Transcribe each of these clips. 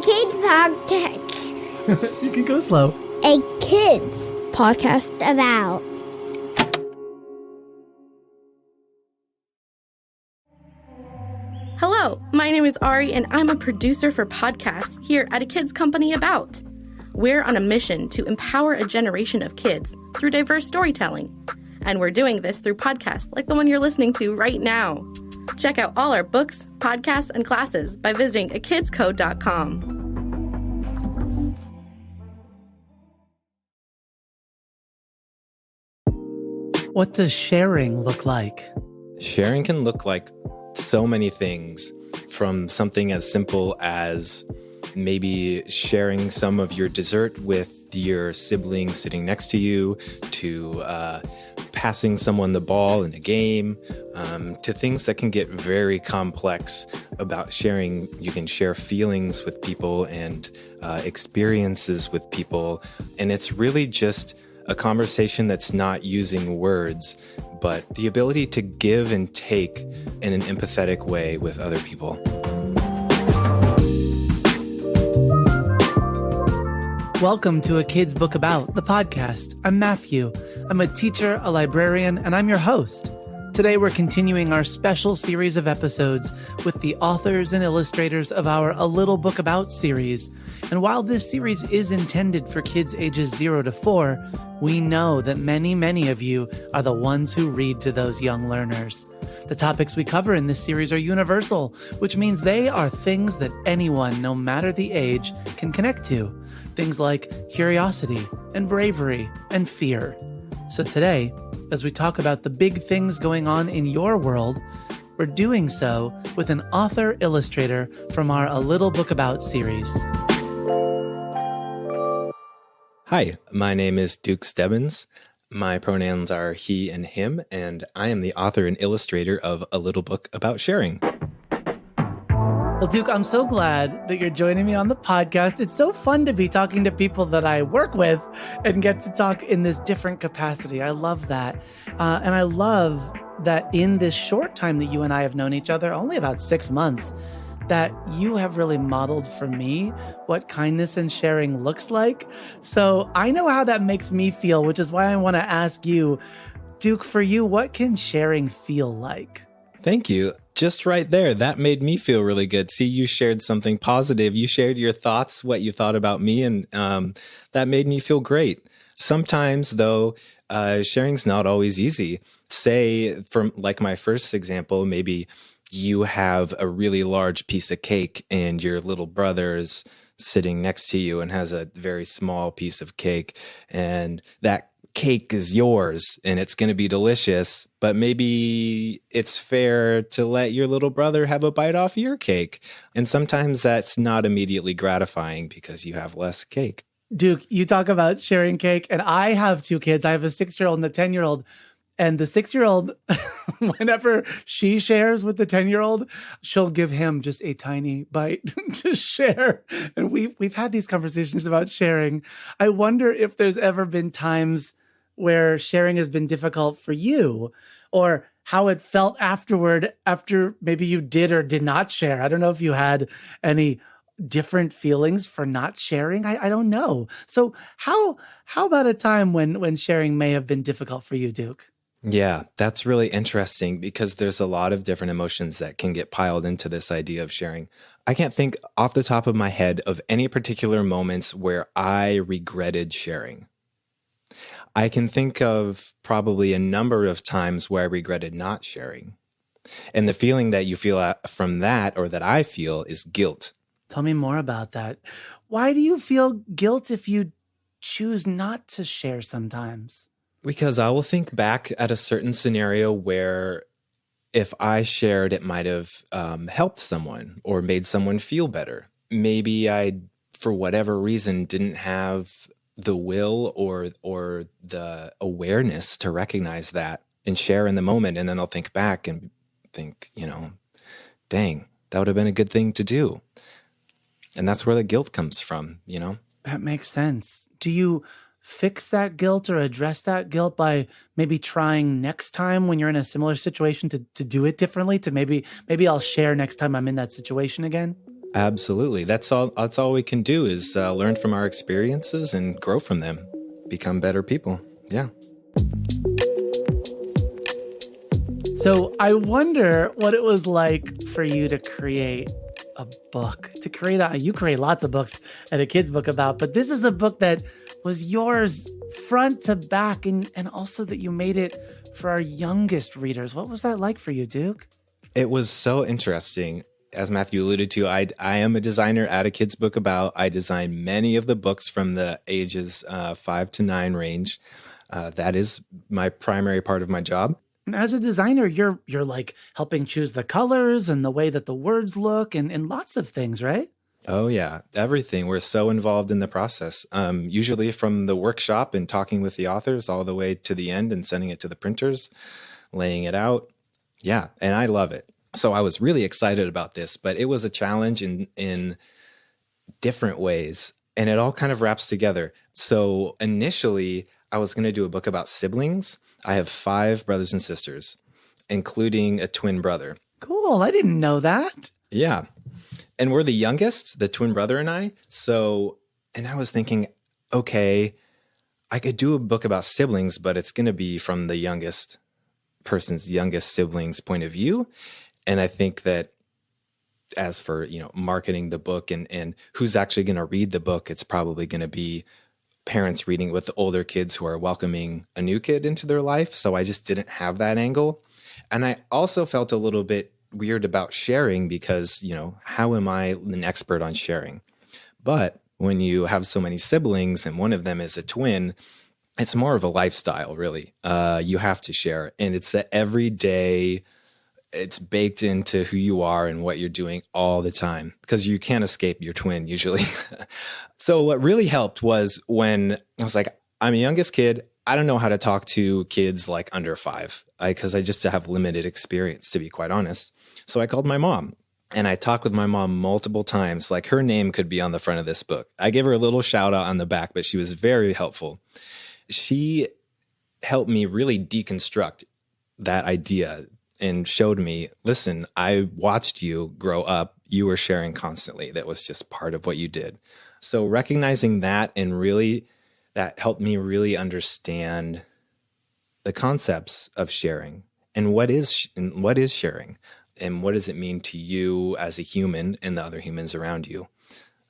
Kids Podcast. You can go slow. A kids podcast about. Hello, my name is Ari, and I'm a producer for podcasts here at A Kids Company About. We're on a mission to empower a generation of kids through diverse storytelling. And we're doing this through podcasts like the one you're listening to right now. Check out all our books, podcasts, and classes by visiting akidscode.com. What does sharing look like? Sharing can look like so many things, from something as simple as maybe sharing some of your dessert with your sibling sitting next to you, to passing someone the ball in a game, to things that can get very complex about sharing. You can share feelings with people and experiences with people. And it's really just a conversation that's not using words, but the ability to give and take in an empathetic way with other people. Welcome to A Kid's Book About, the podcast. I'm Matthew. I'm a teacher, a librarian, and I'm your host. Today we're continuing our special series of episodes with the authors and illustrators of our A Little Book About series. And while this series is intended for kids ages 0 to 4, we know that many of you are the ones who read to those young learners. The topics we cover in this series are universal, which means they are things that anyone, no matter the age, can connect to. Things like curiosity and bravery and fear. So today, as we talk about the big things going on in your world, we're doing so with an author-illustrator from our A Little Book About series. Hi, my name is Duke Stebbins. My pronouns are he and him, and I am the author and illustrator of A Little Book About Sharing. Well, Duke, I'm so glad that you're joining me on the podcast. It's so fun to be talking to people that I work with and get to talk in this different capacity. I love that. And I love that in this short time that you and I have known each other, only about 6 months, that you have really modeled for me what kindness and sharing looks like. So I know how that makes me feel, which is why I want to ask you, Duke, for you, what can sharing feel like? Thank you. Just right there, that made me feel really good. See, you shared something positive. You shared your thoughts, what you thought about me, and that made me feel great. Sometimes, though, sharing's not always easy. Say, from like my first example, maybe you have a really large piece of cake and your little brother's sitting next to you and has a very small piece of cake, and that cake is yours and it's going to be delicious, but maybe it's fair to let your little brother have a bite off your cake. And sometimes that's not immediately gratifying because you have less cake. Duke, you talk about sharing cake, and I have 2 kids. I have a 6-year-old and a 10-year-old. And the 6-year-old, whenever she shares with the 10-year-old, she'll give him just a tiny bite to share. And we've had these conversations about sharing. I wonder if there's ever been times where sharing has been difficult for you, or how it felt afterward, after maybe you did or did not share. I don't know if you had any different feelings for not sharing. I don't know. So how about a time when sharing may have been difficult for you, Duke? Yeah, that's really interesting because there's a lot of different emotions that can get piled into this idea of sharing. I can't think off the top of my head of any particular moments where I regretted sharing. I can think of probably a number of times where I regretted not sharing. And the feeling that you feel from that, or that I feel, is guilt. Tell me more about that. Why do you feel guilt if you choose not to share sometimes? Because I will think back at a certain scenario where if I shared, it might have helped someone or made someone feel better. Maybe I, for whatever reason, didn't have the will or the awareness to recognize that and share in the moment. And then I'll think back and think, dang, that would have been a good thing to do. And that's where the guilt comes from, That makes sense. Do you fix that guilt or address that guilt by maybe trying next time when you're in a similar situation to do it differently, to maybe I'll share next time I'm in that situation again? Absolutely. That's all we can do is learn from our experiences and grow from them, become better people. Yeah. So I wonder what it was like for you to create a book, you create lots of books at A Kid's Book About, but this is a book that was yours front to back, and also that you made it for our youngest readers. What was that like for you, Duke? It was so interesting. As Matthew alluded to, I am a designer at A Kid's Book About. I design many of the books from the ages 5 to 9 range. That is my primary part of my job. As a designer, you're like helping choose the colors and the way that the words look and lots of things, right? Oh, yeah. Everything. We're so involved in the process, usually from the workshop and talking with the authors all the way to the end and sending it to the printers, laying it out. Yeah. And I love it. So I was really excited about this, but it was a challenge in different ways. And it all kind of wraps together. So initially, I was going to do a book about siblings. I have 5 brothers and sisters, including a twin brother. Cool. I didn't know that. Yeah. And we're the youngest, the twin brother and I. So, and I was thinking, okay, I could do a book about siblings, but it's going to be from the youngest person's youngest sibling's point of view. And I think that as for, marketing the book and who's actually going to read the book, it's probably going to be parents reading with the older kids who are welcoming a new kid into their life. So I just didn't have that angle. And I also felt a little bit weird about sharing because, how am I an expert on sharing? But when you have so many siblings and one of them is a twin, it's more of a lifestyle, really. You have to share. And it's the everyday, it's baked into who you are and what you're doing all the time because you can't escape your twin usually. So what really helped was when I was like, I'm a youngest kid. I don't know how to talk to kids like under 5 because I just have limited experience, to be quite honest. So I called my mom and I talked with my mom multiple times. Like her name could be on the front of this book. I gave her a little shout out on the back, but she was very helpful. She helped me really deconstruct that idea and showed me, listen, I watched you grow up. You were sharing constantly. That was just part of what you did. So recognizing that and really that helped me really understand the concepts of sharing and what is sharing and what does it mean to you as a human and the other humans around you.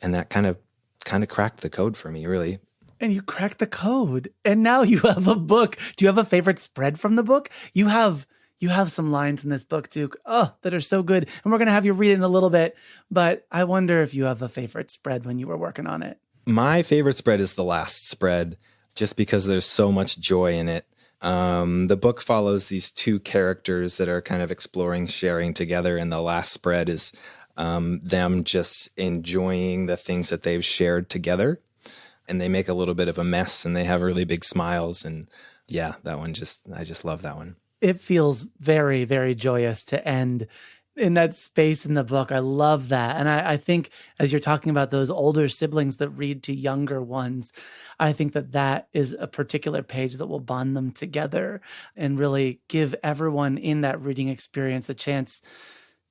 And that kind of cracked the code for me, really. And you cracked the code. And now you have a book. Do you have a favorite spread from the book? You have some lines in this book, Duke, that are so good. And we're going to have you read it in a little bit. But I wonder if you have a favorite spread when you were working on it. My favorite spread is the last spread, just because there's so much joy in it. The book follows these 2 characters that are kind of exploring sharing together. And the last spread is them just enjoying the things that they've shared together. And they make a little bit of a mess and they have really big smiles. And yeah, that one I just love that one. It feels very, very joyous to end in that space in the book. I love that. And I think as you're talking about those older siblings that read to younger ones, I think that is a particular page that will bond them together and really give everyone in that reading experience a chance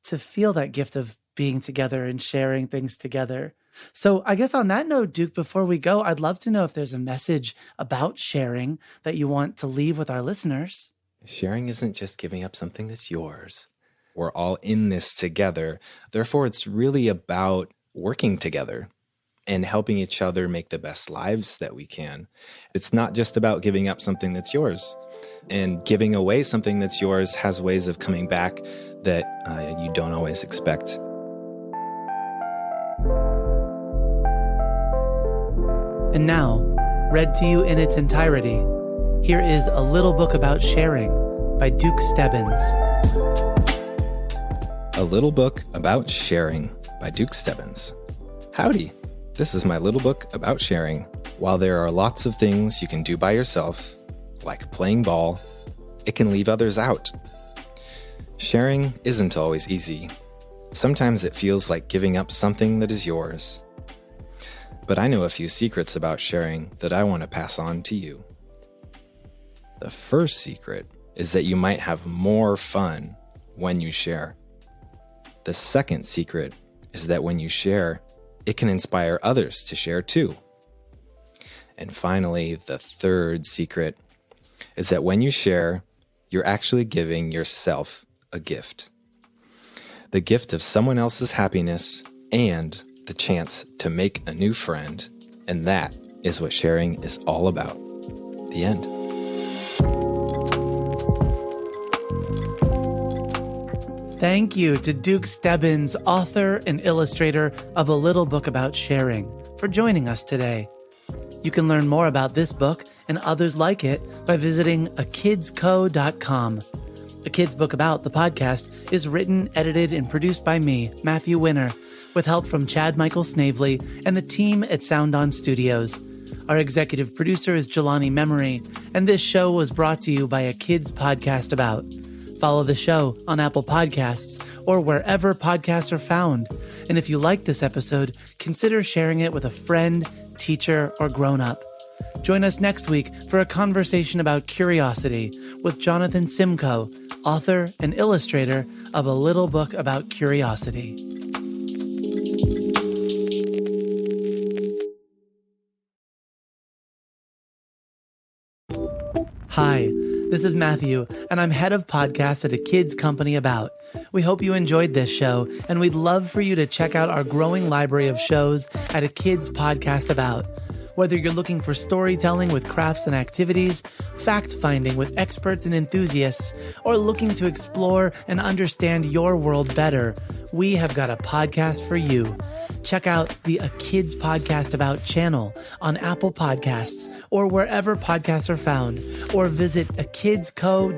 to feel that gift of being together and sharing things together. So I guess on that note, Duke, before we go, I'd love to know if there's a message about sharing that you want to leave with our listeners. Sharing isn't just giving up something that's yours. We're all in this together. Therefore, it's really about working together and helping each other make the best lives that we can. It's not just about giving up something that's yours. And giving away something that's yours has ways of coming back that you don't always expect. And now, read to you in its entirety, here is A Little Book About Sharing by Duke Stebbins. A Little Book About Sharing by Duke Stebbins. Howdy, this is my little book about sharing. While there are lots of things you can do by yourself, like playing ball, it can leave others out. Sharing isn't always easy. Sometimes it feels like giving up something that is yours. But I know a few secrets about sharing that I want to pass on to you. The first secret is that you might have more fun when you share. The second secret is that when you share, it can inspire others to share too. And finally, the third secret is that when you share, you're actually giving yourself a gift. The gift of someone else's happiness and the chance to make a new friend. And that is what sharing is all about. The end. Thank you to Duke Stebbins, author and illustrator of A Little Book About Sharing, for joining us today. You can learn more about this book and others like it by visiting akidsco.com. A Kid's Book About, the podcast, is written, edited, and produced by me, Matthew Winner, with help from Chad Michael Snavely and the team at Sound On Studios. Our executive producer is Jelani Memory, and this show was brought to you by A Kid's Podcast About. Follow the show on Apple Podcasts or wherever podcasts are found. And if you like this episode, consider sharing it with a friend, teacher, or grown-up. Join us next week for a conversation about curiosity with Jonathan Simcoe, author and illustrator of A Little Book About Curiosity. Hi, this is Matthew, and I'm head of podcasts at A Kid's Company About. We hope you enjoyed this show, and we'd love for you to check out our growing library of shows at A Kid's Podcast About. Whether you're looking for storytelling with crafts and activities, fact-finding with experts and enthusiasts, or looking to explore and understand your world better, we have got a podcast for you. Check out the A Kid's Podcast About channel on Apple Podcasts or wherever podcasts are found, or visit akidsco.com.